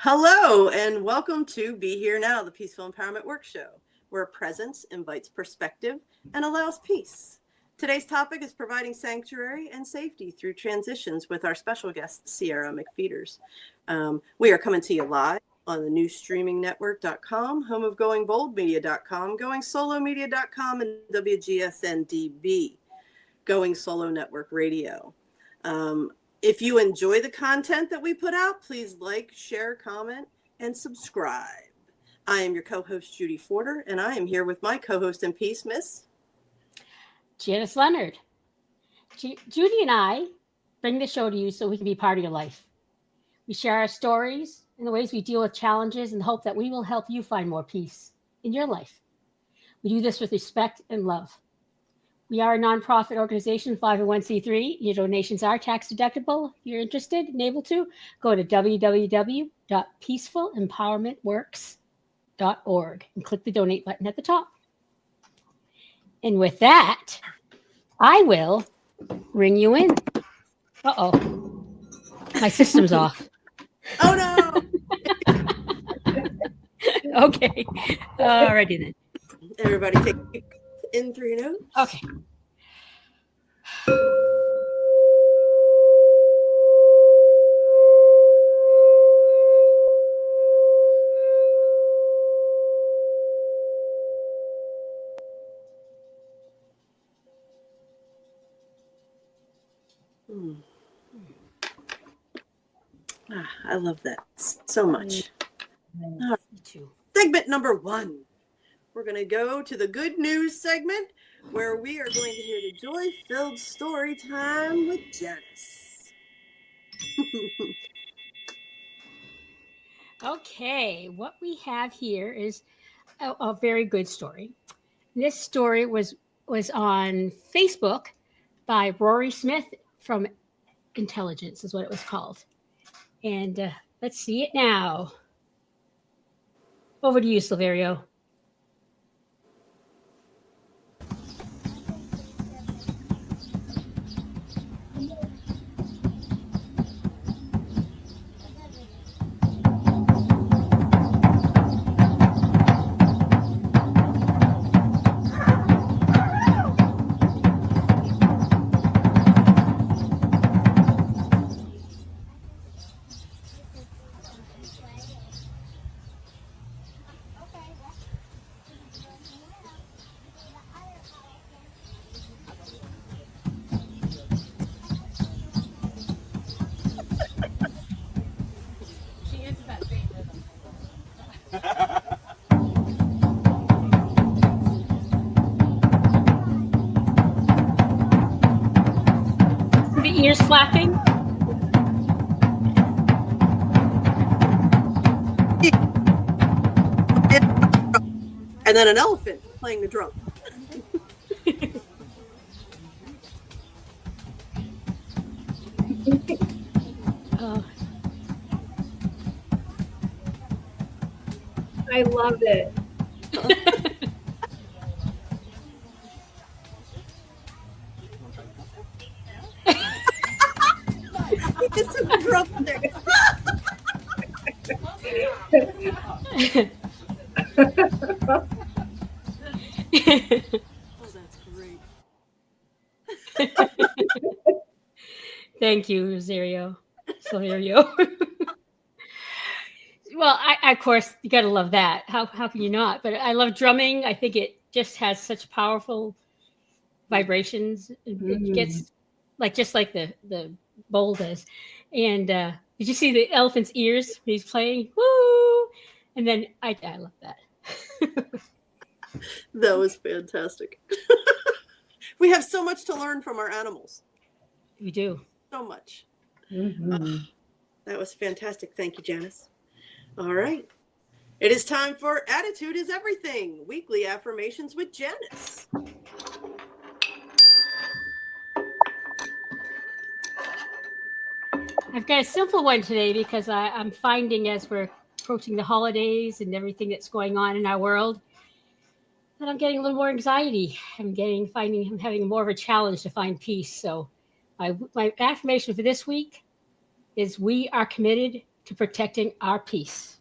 Hello, and welcome to Be Here Now, the Peaceful Empowerment Works show, where presence invites perspective and allows peace. Today's topic is providing sanctuary and safety through transitions with our special guest, Sierra McFeeters. We are coming to you live on the new streamingnetwork.com, home of goingboldmedia.com, goingsolomedia.com, and WGSN-DB, Going Solo Network Radio. If you enjoy the content that we put out, please like, share, comment, and subscribe. I am your co-host, Judy Forder, and I am here with my co-host in peace, Miss Janice Leonard. Judy and I bring the show to you so we can be part of your life. We share our stories and the ways we deal with challenges and hope that we will help you find more peace in your life. We do this with respect and love. We are a nonprofit organization, 501c3. Your donations are tax deductible. If you're interested and able to, go to www.peacefulempowermentworks.org and click the donate button at the top. And with that, I will ring you in. Uh-oh. My system's off. Oh, no. Okay. Alrighty then. Everybody take in through your nose. Okay. I love that so much. Me too. Segment number 1. We're going to go to the good news segment where we are going to hear the joy-filled story time with Janice. Okay, what we have here is a very good story. This story was on Facebook by Rory Smith from Intelligence is what it was called. And let's see it now. Over to you, Silverio. The ears flapping. And then an elephant playing the drum. I love it. He just took the drum there. Oh, that's great. Thank you, Silverio. Well, I of course, you got to love that. How can you not? But I love drumming. I think it just has such powerful vibrations. It gets just like the bowl does. And did you see the elephant's ears when he's playing? Woo! And then I love that. That was fantastic. We have so much to learn from our animals. We do. So much. That was fantastic. Thank you, Janice. All right. It is time for Attitude is Everything, weekly affirmations with Janice. I've got a simple one today because I'm finding as we're approaching the holidays and everything that's going on in our world that I'm getting a little more anxiety. I'm having more of a challenge to find peace. So my affirmation for this week is we are committed to protecting our peace.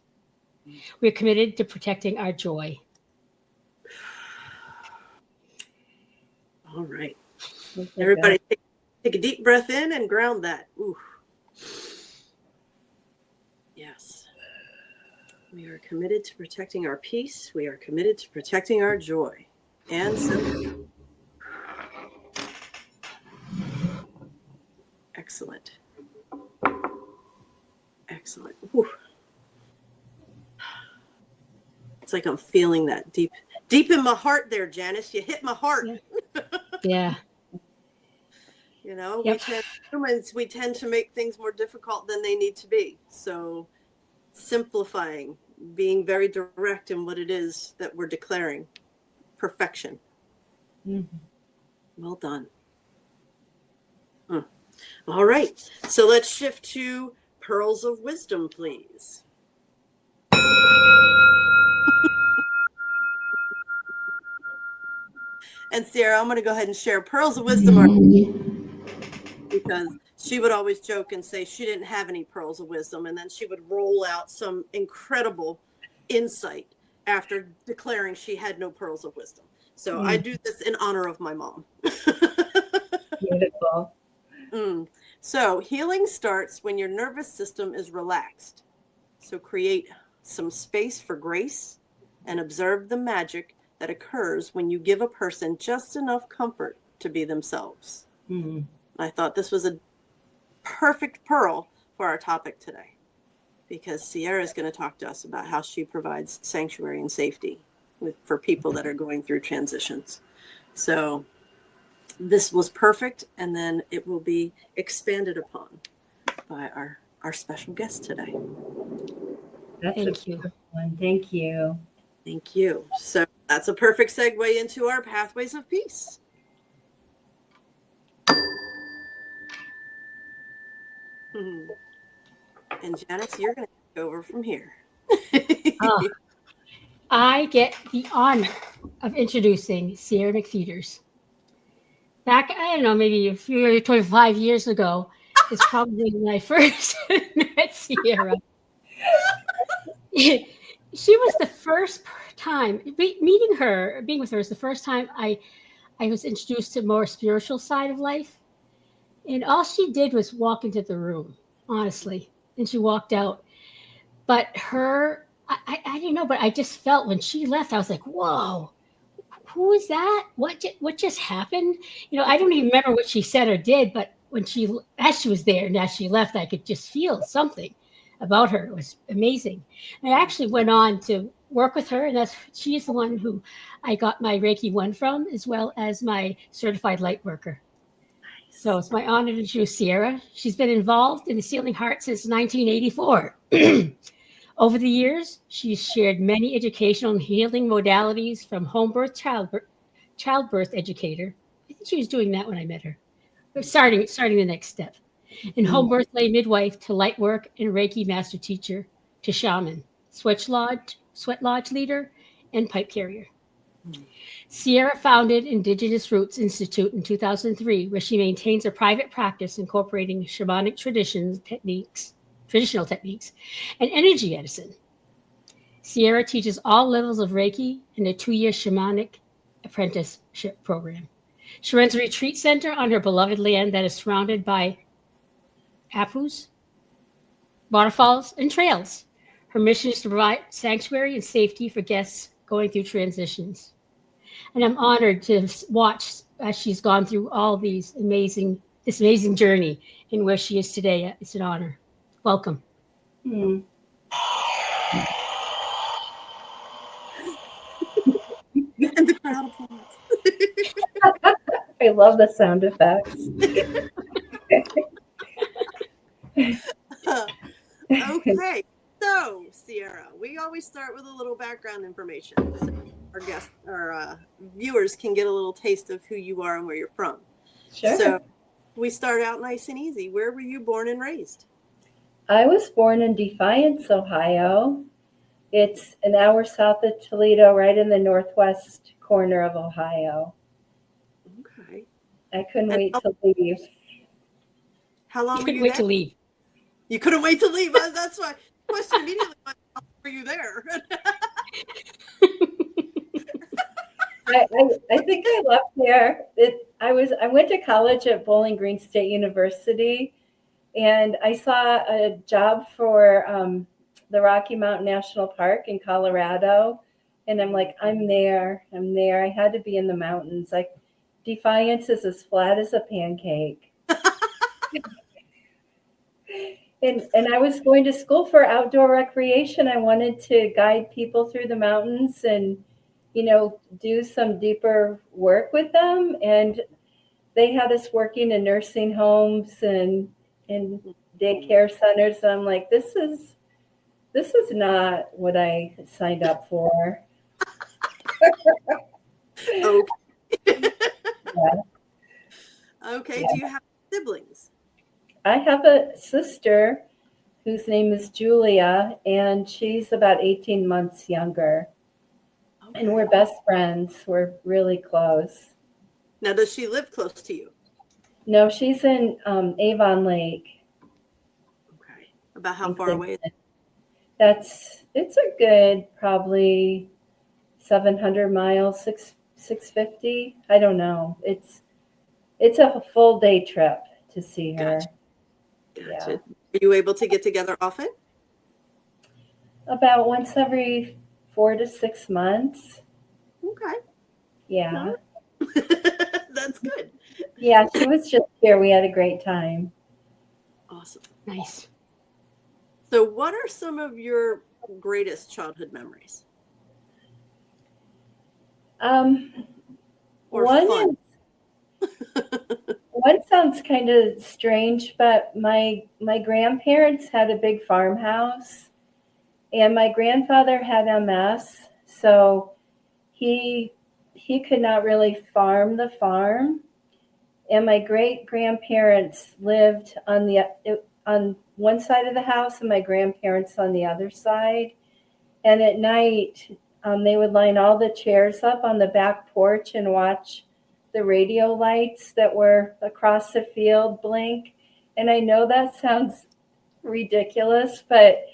We are committed to protecting our joy. All right. Everybody take a deep breath in and ground that. Ooh. Yes. We are committed to protecting our peace. We are committed to protecting our joy. And so, excellent. Excellent. Ooh. It's like I'm feeling that deep in my heart there, Janice. You hit my heart. Yeah. You know, Yep. we tend to make things more difficult than they need to be. So simplifying, being very direct in what it is that we're declaring. Perfection. Mm-hmm. Well done. All right. So let's shift to pearls of wisdom, please. And Sierra, I'm going to go ahead and share pearls of wisdom because she would always joke and say she didn't have any pearls of wisdom. And then she would roll out some incredible insight after declaring she had no pearls of wisdom. So I do this in honor of my mom. Beautiful. So healing starts when your nervous system is relaxed. So create some space for grace and observe the magic that occurs when you give a person just enough comfort to be themselves. I thought this was a perfect pearl for our topic today, because Sierra is going to talk to us about how she provides sanctuary and safety for people that are going through transitions. So this was perfect, and then it will be expanded upon by our special guest today. Thank you. Thank you. Thank you. So that's a perfect segue into our pathways of peace. And Janice, you're going to take over from here. I get the honor of introducing Sierra McFeeters. Back, I don't know, maybe a few 25 years ago is probably when I first met Sierra. She was the first time, meeting her, being with her is the first time I was introduced to a more spiritual side of life. And all she did was walk into the room, honestly. And she walked out. But I didn't know, but I just felt when she left, I was like, whoa, who is that? What just happened? You know, I don't even remember what she said or did, but as she was there and as she left, I could just feel something about her. It was amazing. And I actually went on to work with her, and she is the one who I got my Reiki 1 from, as well as my certified light worker. So it's my honor to introduce Sierra. She's been involved in the Healing Heart since 1984. Over the years, she's shared many educational and healing modalities, from homebirth, childbirth educator. I think she was doing that when I met her. But starting the next step. In homebirth lay midwife to light work and Reiki Master teacher to shaman, sweat lodge leader, and pipe carrier. Sierra founded Indigenous Roots Institute in 2003, where she maintains a private practice incorporating shamanic traditional techniques, and energy medicine. Sierra teaches all levels of Reiki in a 2-year Shamanic Apprenticeship Program. She runs a retreat center on her beloved land that is surrounded by apus, waterfalls, and trails. Her mission is to provide sanctuary and safety for guests going through transitions. And I'm honored to watch as she's gone through all this amazing journey and where she is today. It's an honor. Welcome. And the crowd applauds. I love the sound effects. Okay, so Sierra, we always start with a little background information, so our viewers can get a little taste of who you are and where you're from. Sure. So we start out nice and easy. Where were you born and raised? I was born in Defiance, Ohio. It's an hour south of Toledo, right in the northwest corner of Ohio. Okay. I couldn't wait to leave. How long were you wait there? to leave. You couldn't wait to leave. That's why. Question immediately: were you there? I think I left there. I went to college at Bowling Green State University, and I saw a job for the Rocky Mountain National Park in Colorado, and I'm like, I'm there. I had to be in the mountains. Like, Defiance is as flat as a pancake. And I was going to school for outdoor recreation. I wanted to guide people through the mountains and, do some deeper work with them. And they had us working in nursing homes and in daycare centers. And I'm like, this is not what I signed up for. Okay. Yeah. Okay. Yeah. Do you have siblings? I have a sister whose name is Julia, and she's about 18 months younger. Okay. And we're best friends. We're really close. Now, does she live close to you? No, she's in Avon Lake. Okay. About how far away is it? It's a good probably 700 miles, 650. I don't know. It's a full day trip to see her. Gotcha. Yeah. Are you able to get together often? About once every 4 to 6 months. Okay. Yeah. That's good. Yeah, she was just here. We had a great time. Awesome. Nice. So what are some of your greatest childhood memories? Or fun? One sounds kind of strange, but my grandparents had a big farmhouse, and my grandfather had MS, so he could not really farm the farm. And my great grandparents lived on one side of the house, and my grandparents on the other side. And at night, they would line all the chairs up on the back porch and watch the radio lights that were across the field blink. And I know that sounds ridiculous, but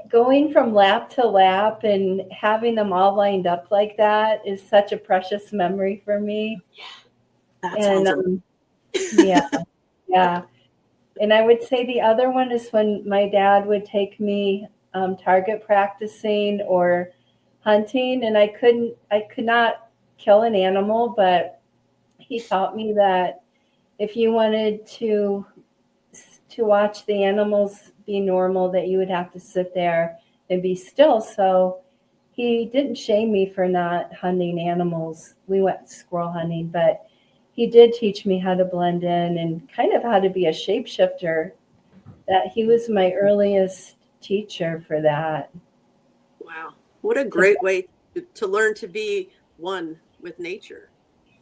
going from lap to lap and having them all lined up like that is such a precious memory for me. Yeah, that sounds yeah. And I would say the other one is when my dad would take me target practicing or hunting, and I could not kill an animal, but he taught me that if you wanted to watch the animals be normal, that you would have to sit there and be still. So he didn't shame me for not hunting animals. We went squirrel hunting, but he did teach me how to blend in and kind of how to be a shapeshifter. That he was my earliest teacher for that. Wow. What a great way to learn to be one with nature,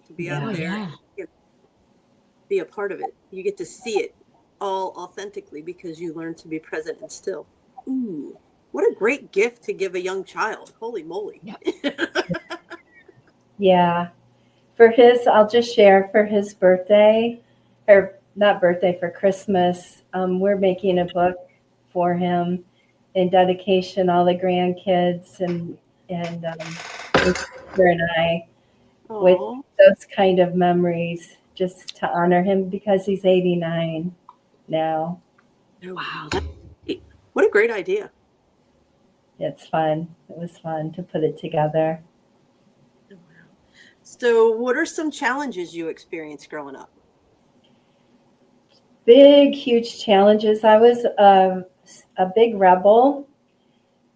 to be out there, and be a part of it. You get to see it all authentically because you learn to be present and still. Ooh, what a great gift to give a young child. Holy moly. Yeah. I'll just share for his birthday, or not birthday, for Christmas, we're making a book for him in dedication, all the grandkids and sister and I, with those kind of memories, just to honor him because he's 89 now. Wow. What a great idea. It's fun. It was fun to put it together. So what are some challenges you experienced growing up? Big, huge challenges. I was a big rebel.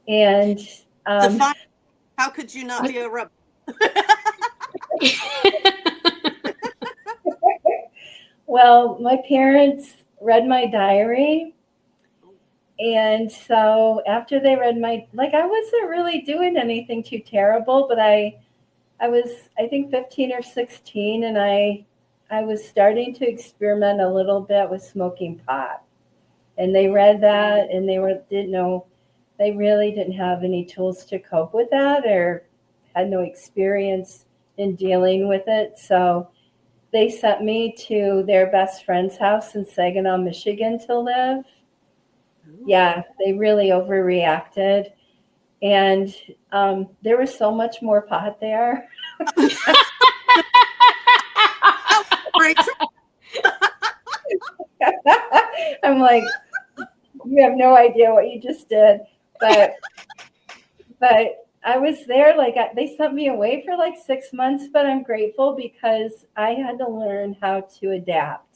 And how could you not be a rebel? Well, my parents read my diary. And so after they read I wasn't really doing anything too terrible, but I was, I think, 15 or 16, and I was starting to experiment a little bit with smoking pot. And they read that, and they really didn't have any tools to cope with that or had no experience in dealing with it. So they sent me to their best friend's house in Saginaw, Michigan to live. Yeah, they really overreacted. And there was so much more pot there. I'm like, you have no idea what you just did. But I was there, like they sent me away for like 6 months, but I'm grateful because I had to learn how to adapt.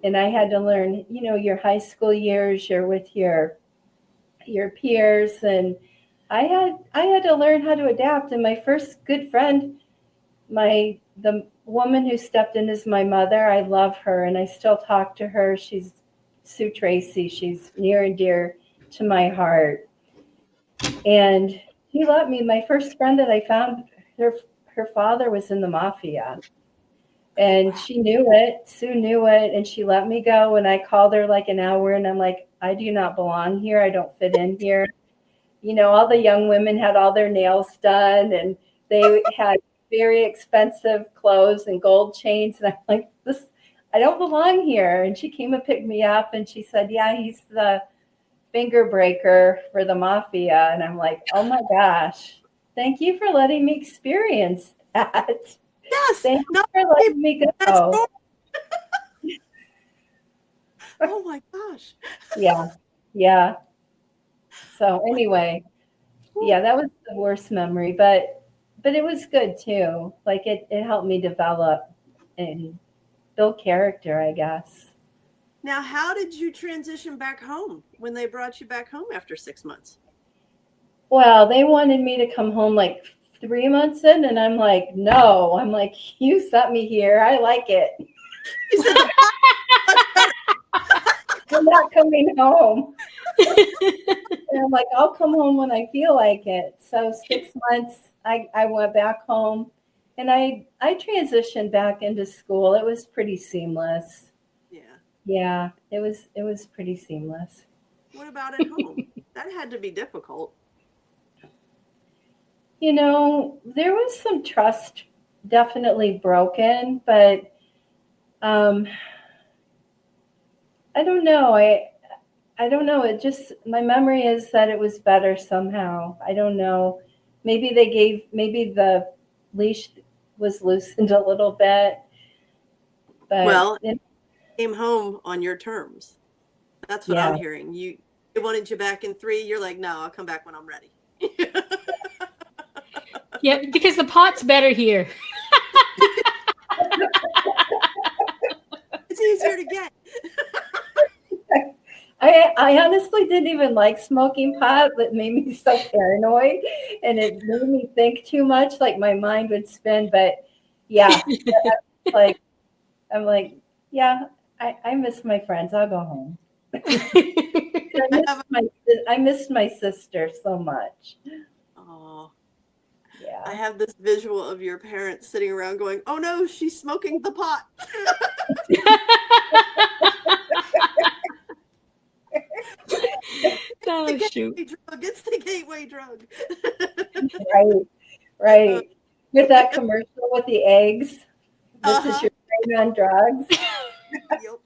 And I had to learn, you know, your high school years, you're with your peers, and I had to learn how to adapt. And my first good friend, the woman who stepped in as my mother, I love her and I still talk to her. She's Sue Tracy. She's near and dear to my heart. And she let me, my first friend that I found, her father was in the mafia. And she knew it. Sue knew it. And she let me go. And I called her like an hour and I'm like, I do not belong here. I don't fit in here. You know, all the young women had all their nails done and they had very expensive clothes and gold chains. And I'm like, I don't belong here. And she came and picked me up and she said, yeah, he's the finger breaker for the mafia. And I'm like, oh my gosh, thank you for letting me experience that. Yes. Thank you for letting me go. Oh my gosh. Yeah. So anyway, yeah, that was the worst memory, but it was good too. Like it helped me develop and build character, I guess. Now, how did you transition back home when they brought you back home after 6 months? Well, they wanted me to come home like 3 months in, and I'm like, no. I'm like, you sent me here. I like it. You said, I'm not coming home. And I'm like, I'll come home when I feel like it. So 6 months, I went back home, and I transitioned back into school. It was pretty seamless. Yeah, it was pretty seamless. What about at home? That had to be difficult. You know, there was some trust definitely broken, but I don't know. I don't know. It just, my memory is that it was better somehow. I don't know. Maybe the leash was loosened a little bit. But well, came home on your terms. That's what I'm hearing. They wanted you back in 3. You're like, no, I'll come back when I'm ready. Yeah, because the pot's better here. It's easier to get. I honestly didn't even like smoking pot, but it made me so paranoid and it made me think too much, like my mind would spin. But yeah, I'm like, yeah, I miss my friends. I'll go home. I missed my sister so much. Oh, yeah. I have this visual of your parents sitting around going, oh no, she's smoking the pot. Oh, shoot. It's the gateway drug. Right. With that commercial with the eggs. This is your brain on drugs. Yep.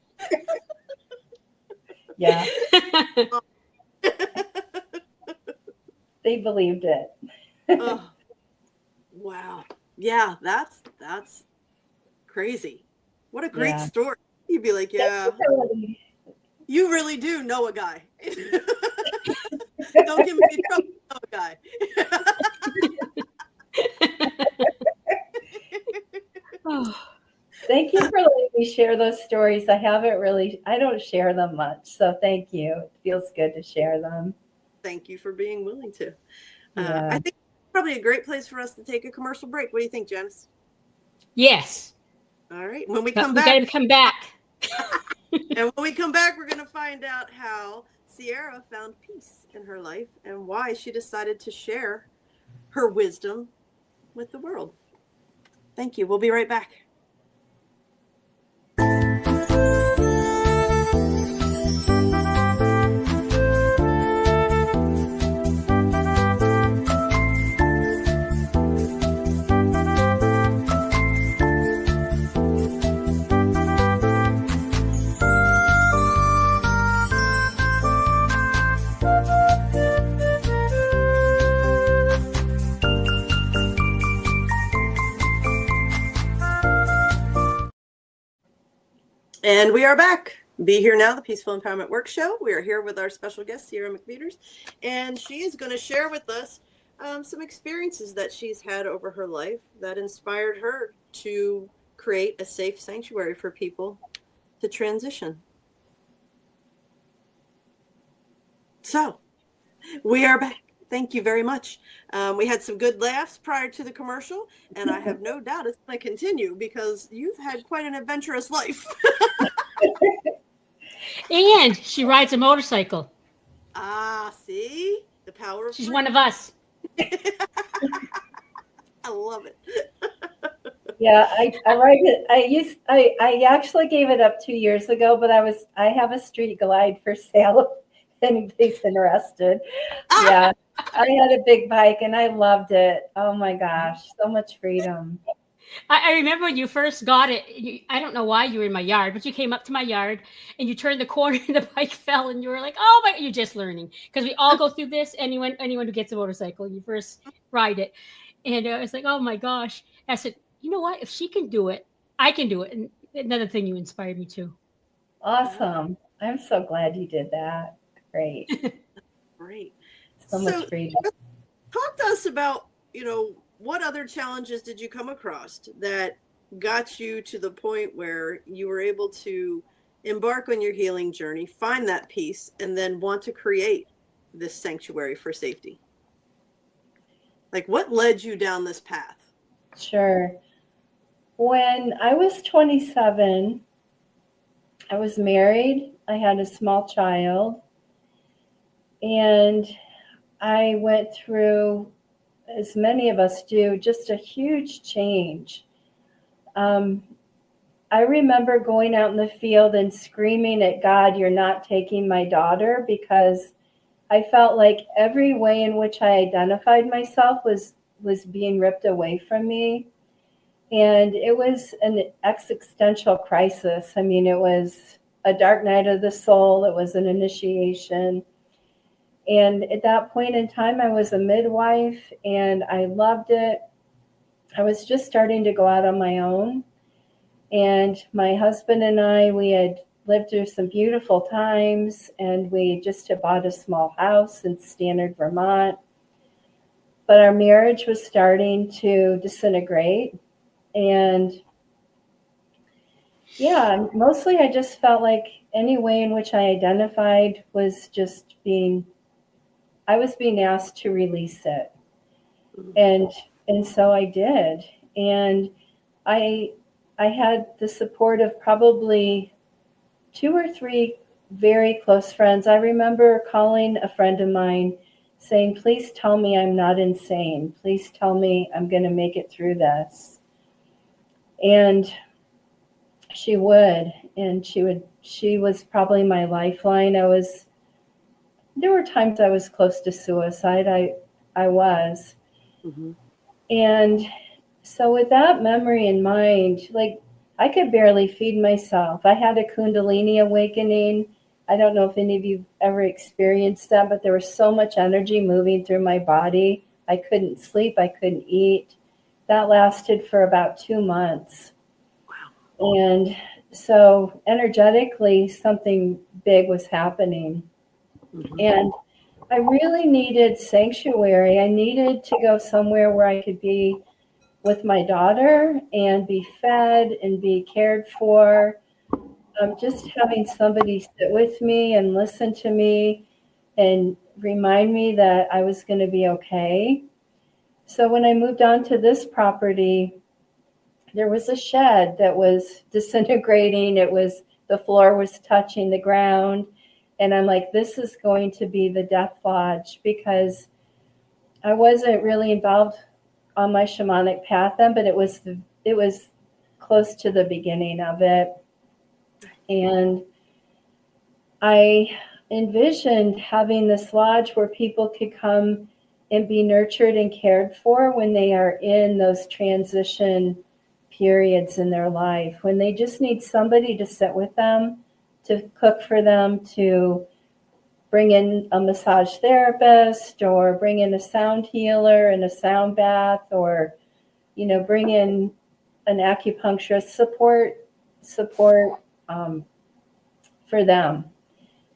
Yeah. They believed it. Oh, wow. Yeah, that's crazy. What a great story. You'd be like, yeah, you really do know a guy. Don't give me trouble, know a guy. Oh. Thank you for letting me share those stories. I don't share them much. So thank you. It feels good to share them. Thank you for being willing to. Yeah. I think it's probably a great place for us to take a commercial break. What do you think, Janice? Yes. All right. When we come back. We got to come back. And when we come back, we're going to find out how Sierra found peace in her life and why she decided to share her wisdom with the world. Thank you. We'll be right back. And we are back. Be Here Now, the Peaceful Empowerment Works show. We are here with our special guest, Sierra McFeeters, and she is going to share with us some experiences that she's had over her life that inspired her to create a safe sanctuary for people to transition. So, we are back. Thank you very much. We had some good laughs prior to the commercial, and I have no doubt it's going to continue because you've had quite an adventurous life. And she rides a motorcycle. Ah, see? The power of She's freedom. one of us. I love it. Yeah, I write it. I actually gave it up 2 years ago, but I have a street glide for sale if anybody's interested. Yeah, I had a big bike and I loved it. Oh my gosh, so much freedom. I remember when you first got it. I don't know why you were in my yard, but you came up to my yard and you turned the corner and the bike fell and you were like, "Oh my!" You're just learning because we all go through this. Anyone who gets a motorcycle, you first ride it, and I was like, "Oh my gosh!" I said, "You know what? If she can do it, I can do it." And another thing you inspired me to. Awesome! I'm so glad you did that. Great. Great. So much freedom. Talk to us about, what other challenges did you come across that got you to the point where you were able to embark on your healing journey, find that peace, and then want to create this sanctuary for safety? Like, what led you down this path? Sure. When I was 27, I was married. I had a small child. And I went through, as many of us do, just a huge change. I remember going out in the field and screaming at God, "You're not taking my daughter," because I felt like every way in which I identified myself was being ripped away from me. And it was an existential crisis. I mean, it was a dark night of the soul. It was an initiation. And at that point in time, I was a midwife and I loved it. I was just starting to go out on my own. And my husband and I, we had lived through some beautiful times and we just had bought a small house in Stannard, Vermont. But our marriage was starting to disintegrate. And yeah, mostly I just felt like any way in which I identified was just I was being asked to release it. And so I did. And I had the support of probably 2 or 3 very close friends. I remember calling a friend of mine saying, "Please tell me I'm not insane. Please tell me I'm going to make it through this." And she would, and she was probably my lifeline. There were times I was close to suicide. I was. Mm-hmm. And so with that memory in mind, like I could barely feed myself. I had a Kundalini awakening. I don't know if any of you ever experienced that, but there was so much energy moving through my body. I couldn't sleep. I couldn't eat. That lasted for about 2 months. Wow. And so energetically, something big was happening. Mm-hmm. And I really needed sanctuary. I needed to go somewhere where I could be with my daughter and be fed and be cared for. Just having somebody sit with me and listen to me and remind me that I was going to be okay. So when I moved on to this property, there was a shed that was disintegrating. The floor was touching the ground. And I'm like, this is going to be the death lodge, because I wasn't really involved on my shamanic path then, but it was close to the beginning of it. And I envisioned having this lodge where people could come and be nurtured and cared for when they are in those transition periods in their life, when they just need somebody to sit with them, to cook for them, to bring in a massage therapist or bring in a sound healer and a sound bath, or, bring in an acupuncturist, support for them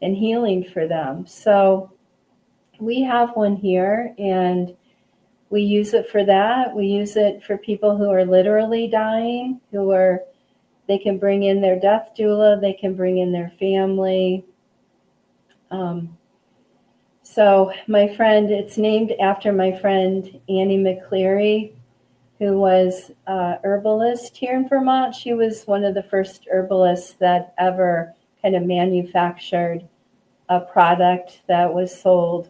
and healing for them. So we have one here, and we use it for that. We use it for people who are literally dying, they can bring in their death doula, they can bring in their family. So my friend, it's named after my friend Annie McCleary, who was a herbalist here in Vermont. She was one of the first herbalists that ever kind of manufactured a product that was sold,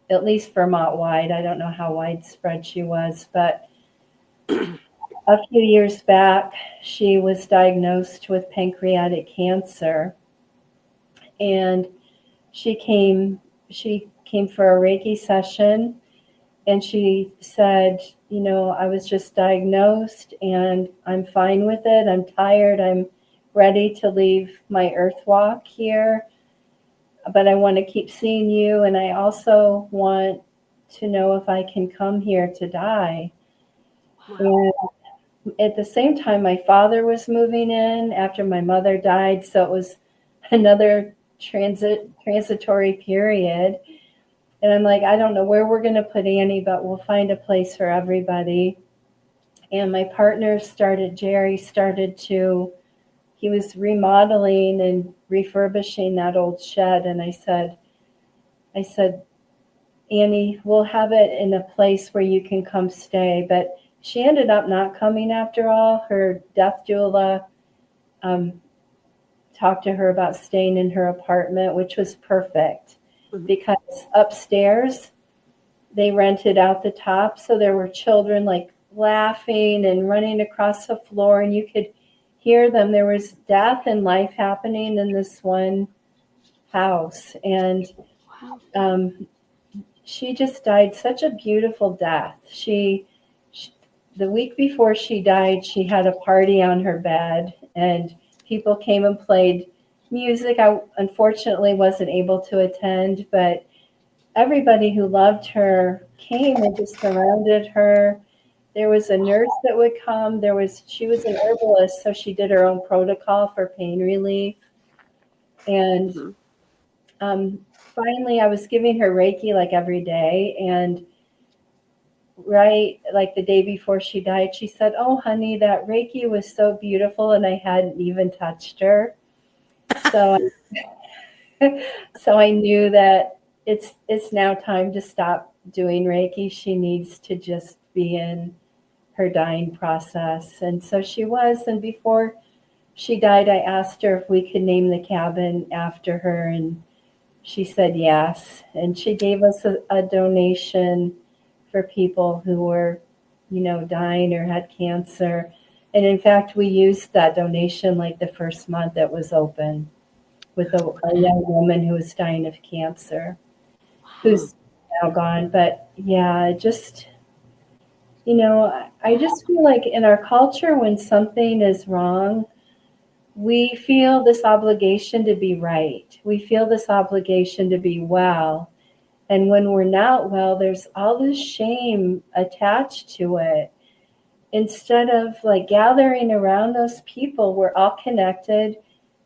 at least Vermont-wide. I don't know how widespread she was, but a few years back, she was diagnosed with pancreatic cancer. And she came for a Reiki session, and she said, I was just diagnosed and I'm fine with it. I'm tired. I'm ready to leave my earth walk here, but I want to keep seeing you. And I also want to know if I can come here to die. Wow. And at the same time, my father was moving in after my mother died. So it was another transitory period. And I'm like, I don't know where we're going to put Annie, but we'll find a place for everybody. And my partner he was remodeling and refurbishing that old shed. And I said, Annie, we'll have it in a place where you can come stay. But she ended up not coming after all. Her death doula talked to her about staying in her apartment, which was perfect. Because upstairs they rented out the top, so there were children like laughing and running across the floor, and you could hear them. There was death and life happening in this one house, and she just died such a beautiful death. She the week before she died, she had a party on her bed, and people came and played music. I unfortunately wasn't able to attend, but everybody who loved her came and just surrounded her. There was a nurse that would come. She was an herbalist, so she did her own protocol for pain relief. And finally, I was giving her Reiki like every day. And right, like the day before she died, she said, "Oh, honey, that Reiki was so beautiful, and I hadn't even touched her." So I knew that it's now time to stop doing Reiki. She needs to just be in her dying process. And so she was. And before she died, I asked her if we could name the cabin after her. And she said yes. And she gave us a donation for people who were, dying or had cancer. And in fact, we used that donation like the first month that was open, with a young woman who was dying of cancer, who's now gone. But yeah, just, I just feel like in our culture, when something is wrong, we feel this obligation to be right. We feel this obligation to be well. And when we're not well, there's all this shame attached to it. Instead of like gathering around those people, we're all connected.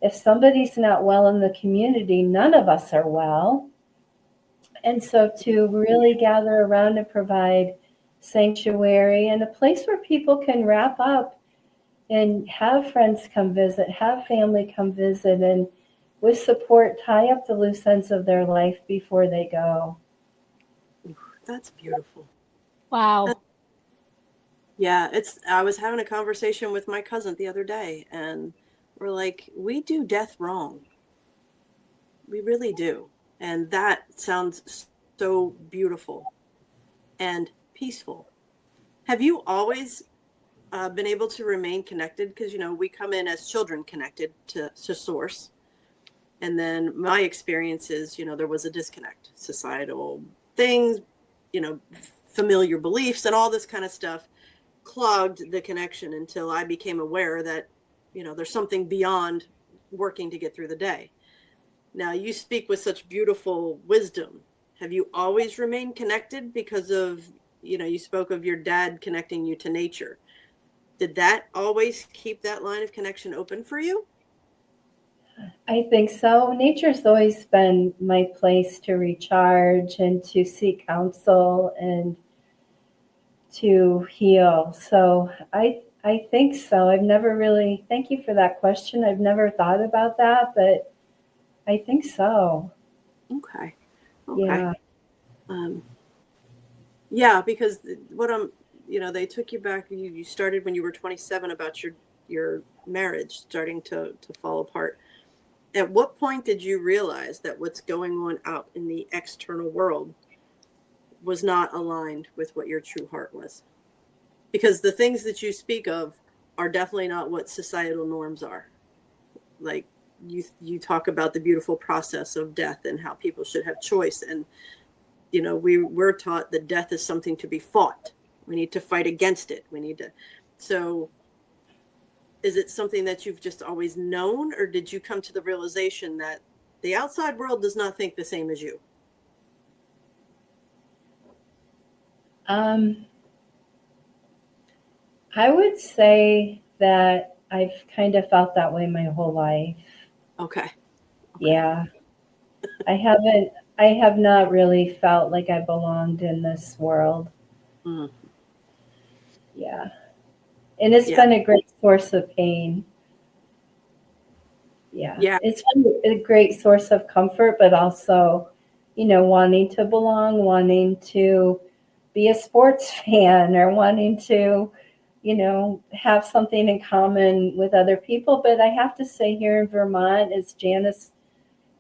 If somebody's not well in the community, none of us are well. And so to really gather around and provide sanctuary and a place where people can wrap up and have friends come visit, have family come visit, and with support, tie up the loose ends of their life before they go. That's beautiful. Wow. Yeah, I was having a conversation with my cousin the other day, and we're like, we do death wrong. We really do. And that sounds so beautiful and peaceful. Have you always been able to remain connected? Because, we come in as children connected to source. And then my experience is, there was a disconnect. Societal things, familiar beliefs and all this kind of stuff clogged the connection until I became aware that, there's something beyond working to get through the day. Now, you speak with such beautiful wisdom. Have you always remained connected because of, you spoke of your dad connecting you to nature? Did that always keep that line of connection open for you? I think so. Nature's always been my place to recharge and to seek counsel and to heal. So I think so. I've never really, thank you for that question. I've never thought about that, but I think so. Okay. Yeah. Yeah, because they took you back. You started when you were 27 about your marriage starting to fall apart. At what point did you realize that what's going on out in the external world was not aligned with what your true heart was? Because the things that you speak of are definitely not what societal norms are. Like you talk about the beautiful process of death and how people should have choice. And, we're taught that death is something to be fought. We need to fight against it. So is it something that you've just always known, or did you come to the realization that the outside world does not think the same as you? I would say that I've kind of felt that way my whole life. Okay. Yeah. I have not really felt like I belonged in this world. Mm. Yeah. And it's been a great source of pain. Yeah. It's been a great source of comfort, but also, wanting to belong, wanting to be a sports fan, or wanting to, have something in common with other people. But I have to say, here in Vermont, as Janice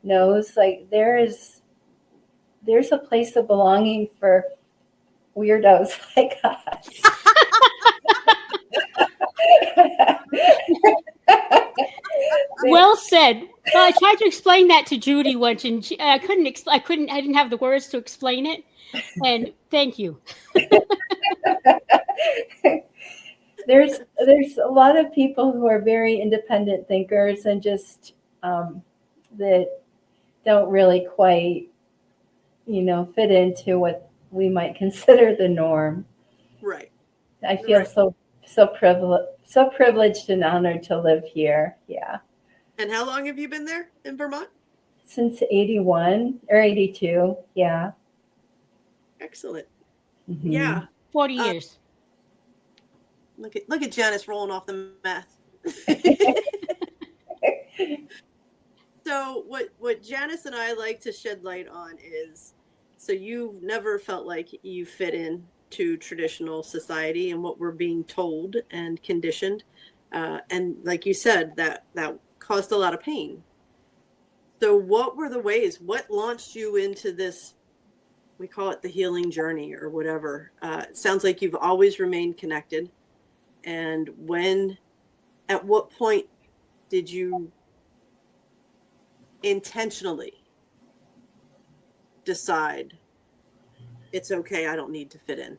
knows, like there's a place of belonging for weirdos like us. Well said. Well, I tried to explain that to Judy once, and I didn't have the words to explain it. And thank you. There's a lot of people who are very independent thinkers and just that don't really quite, fit into what we might consider the norm. Right. I feel so privileged and honored to live here. Yeah. And how long have you been there in Vermont? Since 81 or 82. Yeah. Excellent. Mm-hmm. Yeah. 40 years. Look at Janice rolling off the math. So what Janice and I like to shed light on is, so you've never felt like you fit in to traditional society and what we're being told and conditioned. And like you said, that caused a lot of pain. So what were the ways, what launched you into this, we call it the healing journey or whatever. It sounds like you've always remained connected. And at what point did you intentionally decide it's okay, I don't need to fit in?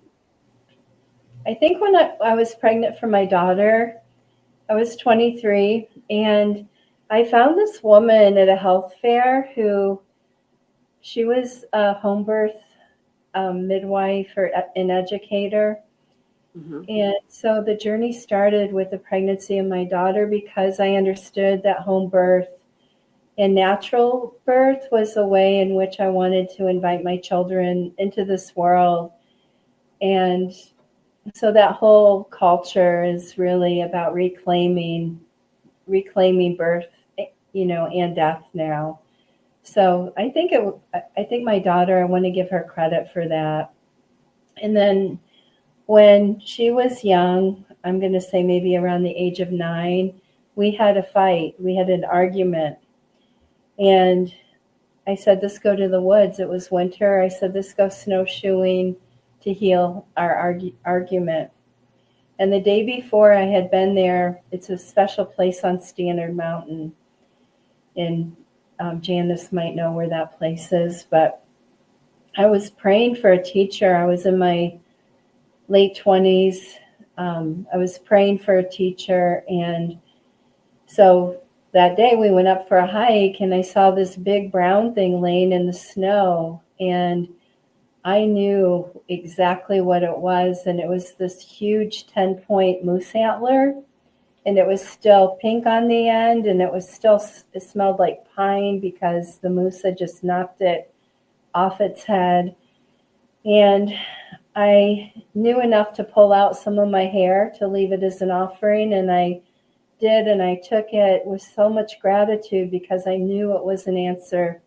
I think when I was pregnant for my daughter, I was 23, and I found this woman at a health fair she was a homebirth midwife or an educator. Mm-hmm. And so the journey started with the pregnancy of my daughter, because I understood that home birth and natural birth was a way in which I wanted to invite my children into this world. And so that whole culture is really about reclaiming birth, and death now. So I think my daughter, I want to give her credit for that. And then when she was young, I'm going to say maybe around the age of 9, we had a fight. We had an argument. And I said, let's go to the woods. It was winter. I said, let's go snowshoeing to heal our argument. And the day before I had been there, it's a special place on Standard Mountain. And Janice might know where that place is. But I was praying for a teacher. I was in my late 20s. I was praying for a teacher. And so that day we went up for a hike, and I saw this big brown thing laying in the snow, and I knew exactly what it was. And it was this huge 10-point moose antler. and it was still pink on the end, and it smelled like pine because the moose had just knocked it off its head. And I knew enough to pull out some of my hair to leave it as an offering, and I did, and I took it with so much gratitude because I knew it was an answer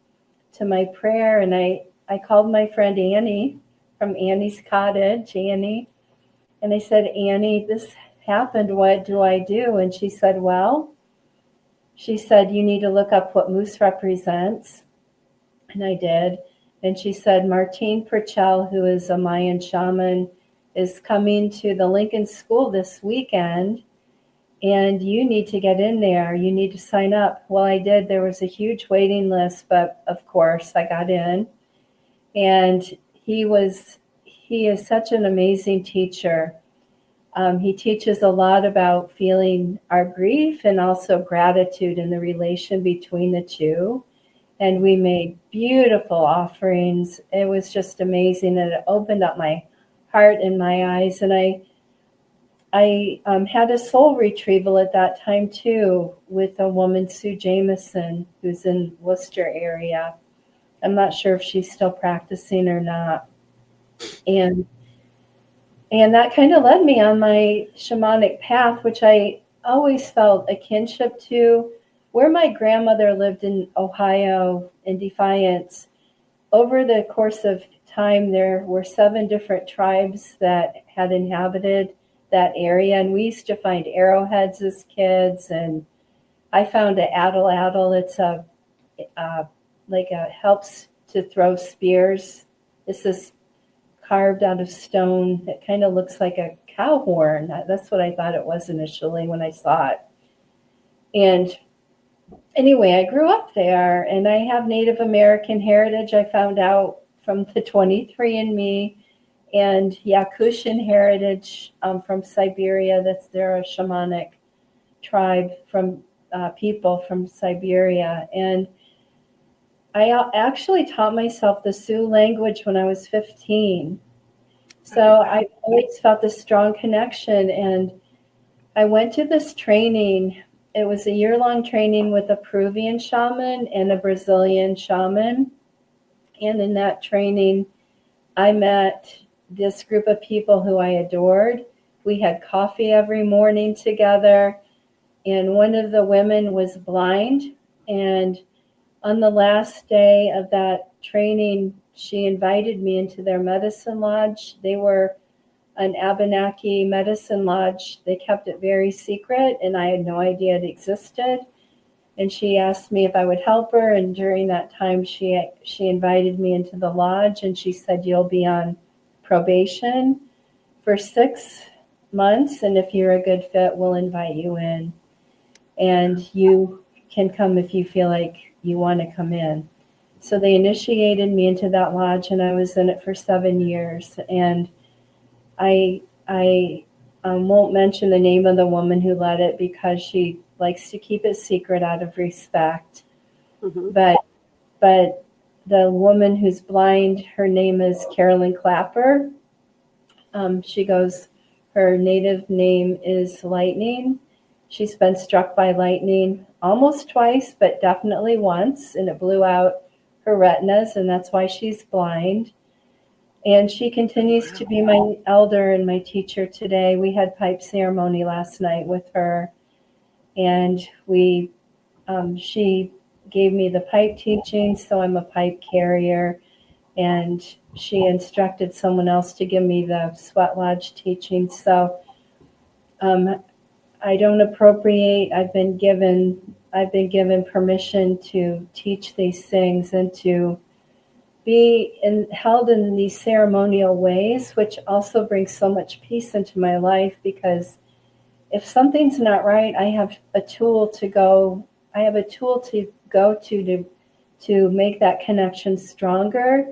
to my prayer. And I called my friend Annie from Annie's Cottage, Annie, and I said, Annie, this happened, what do I do? And she said, you need to look up what moose represents. And I did. And she said, Martine Purcell, who is a Mayan shaman, is coming to the Lincoln School this weekend, and you need to get in there. You need to sign up. Well, I did. There was a huge waiting list, but of course I got in. And he is such an amazing teacher. He teaches a lot about feeling our grief and also gratitude and the relation between the two. And we made beautiful offerings. It was just amazing, and it opened up my heart and my eyes. And I had a soul retrieval at that time too with a woman, Sue Jameson, who's in Worcester area. I'm not sure if she's still practicing or not. And that kind of led me on my shamanic path, which I always felt a kinship to. Where my grandmother lived in Ohio, in Defiance, over the course of time, there were 7 different tribes that had inhabited that area. And we used to find arrowheads as kids. And I found an addle. It's helps to throw spears. This is carved out of stone. It kind of looks like a cow horn. That's what I thought it was initially when I saw it. And anyway, I grew up there, and I have Native American heritage. I found out from the 23andMe, and Yakushan heritage from Siberia. They're a shamanic tribe from people from Siberia. And I actually taught myself the Sioux language when I was 15. So I always felt this strong connection. And I went to this training. It was a year-long training with a Peruvian shaman and a Brazilian shaman. And in that training, I met this group of people who I adored. We had coffee every morning together. And one of the women was blind. And on the last day of that training, she invited me into their medicine lodge. They were an Abenaki medicine lodge. They kept it very secret, and I had no idea it existed. And she asked me if I would help her. And during that time, she invited me into the lodge, and she said, you'll be on probation for 6 months. And if you're a good fit, we'll invite you in. And you can come if you feel like you want to come in. So they initiated me into that lodge, and I was in it for 7 years. And I won't mention the name of the woman who led it because she likes to keep it secret out of respect. Mm-hmm. But the woman who's blind, her name is Carolyn Clapper. She goes, her native name is Lightning. She's been struck by lightning almost twice, but definitely once, and it blew out her retinas, and that's why she's blind. And she continues to be my elder and my teacher today. We had pipe ceremony last night with her, and she gave me the pipe teaching, so I'm a pipe carrier. And she instructed someone else to give me the sweat lodge teaching. So I don't appropriate. I've been given permission to teach these things and to be held in these ceremonial ways, which also brings so much peace into my life, because if something's not right, I have a tool to go to make that connection stronger.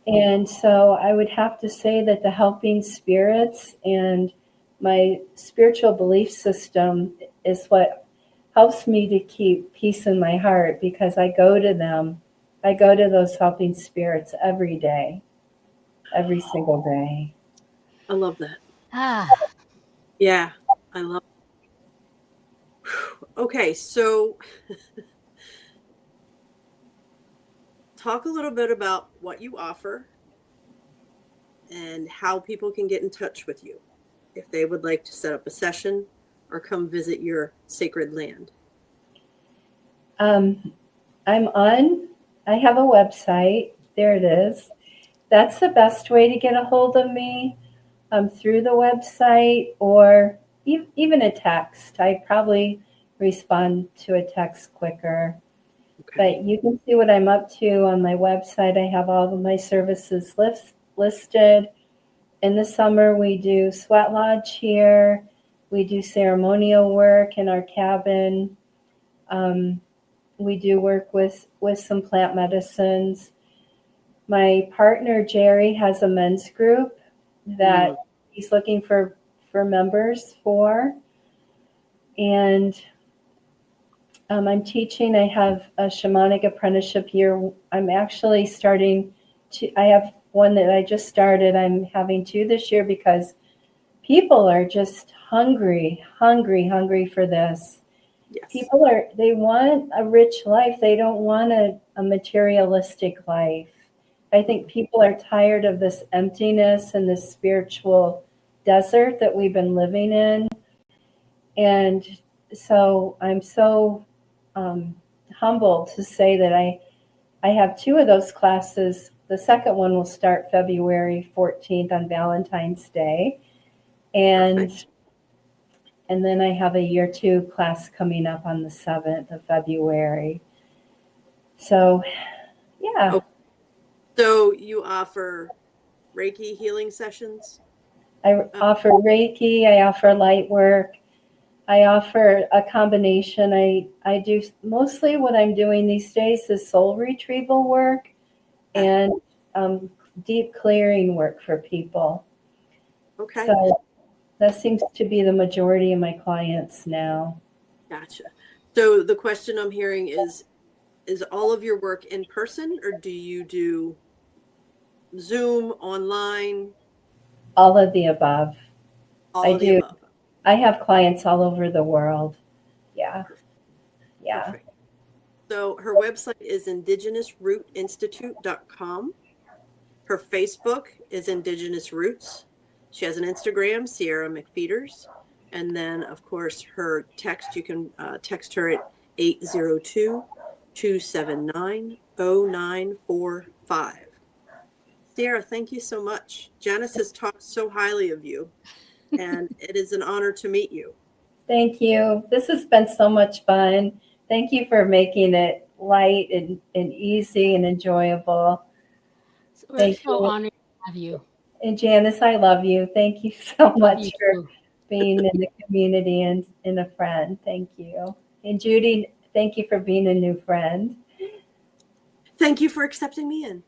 And so I would have to say that the helping spirits and my spiritual belief system is what helps me to keep peace in my heart, because I go to them. I go to those helping spirits every day, every single day. I love that. Ah. Yeah, I love it. Okay, so talk a little bit about what you offer and how people can get in touch with you if they would like to set up a session or come visit your sacred land. I have a website. There it is. That's the best way to get a hold of me, through the website or even a text. I probably respond to a text quicker. Okay. But you can see what I'm up to on my website. I have all of my services listed. In the summer, we do sweat lodge here. We do ceremonial work in our cabin. We do work with some plant medicines. My partner, Jerry, has a men's group that he's looking for members for. And I'm teaching. I have a Shamanic Apprenticeship year. I'm actually I have one that I just started. I'm having 2 this year because people are just hungry for this. Yes. They want a rich life. They don't want a materialistic life. I think people are tired of this emptiness and this spiritual desert that we've been living in. And so I'm so humbled to say that I have 2 of those classes. The second one will start February 14th on Valentine's Day. Perfect. And then I have a year 2 class coming up on the 7th of February. So, yeah. Oh, so you offer Reiki healing sessions? I offer Reiki. I offer light work. I offer a combination. I do mostly what I'm doing these days is soul retrieval work and deep clearing work for people. Okay. So that seems to be the majority of my clients now. Gotcha. So the question I'm hearing is all of your work in person, or do you do Zoom, online? All of the above. All of the above. I have clients all over the world. Yeah. Perfect. Yeah. Perfect. So her website is indigenousrootinstitute.com. Her Facebook is Indigenous Roots. She has an Instagram, Sierra McFeeters. And then, of course, her text, you can text her at 802-279-0945. Sierra, thank you so much. Janice has talked so highly of you, and it is an honor to meet you. Thank you. This has been so much fun. Thank you for making it light and easy and enjoyable. We're so honored to have you. And Janice, I love you. Thank you so much for being in the community and a friend. Thank you. And Judy, thank you for being a new friend. Thank you for accepting me in.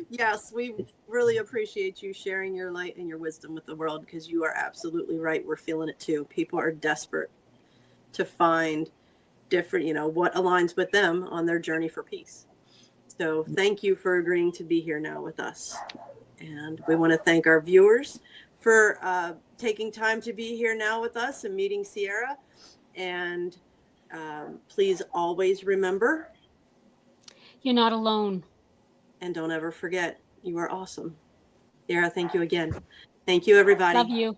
Yes, we really appreciate you sharing your light and your wisdom with the world, because you are absolutely right. We're feeling it too. People are desperate to find different, what aligns with them on their journey for peace. So thank you for agreeing to be here now with us. And we want to thank our viewers for taking time to be here now with us and meeting Sierra. And please always remember, you're not alone. And don't ever forget, you are awesome. Sierra, thank you again. Thank you, everybody. Love you.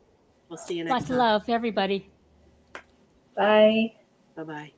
We'll see you next time. Lots of love, everybody. Bye. Bye-bye.